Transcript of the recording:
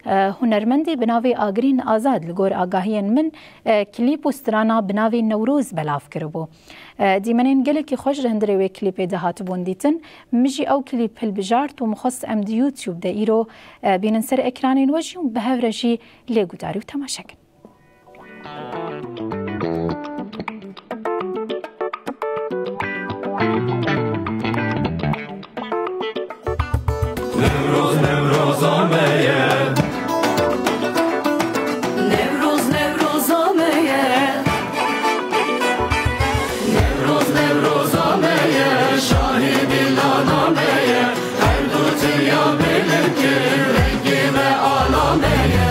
هنرمندی بناوی آگرین آزاد لگور آگاهین من کلیپ و سترانا بناوی نوروز بلاف کربو. دیمنین گله که خوش رهندره و کلیپ دهات بوندیتن مجی او کلیپ هلبجارت و مخص ام دی یوتیوب ده ایرو بینن سر اکرانین وجیون به هفرشی لیگو داری و تماشا کن. نوروز آمیه نوروز آمیه نوروز آمیه شاهی بیلان آمیه هر دو تیا بلکه رنگی و آلامیه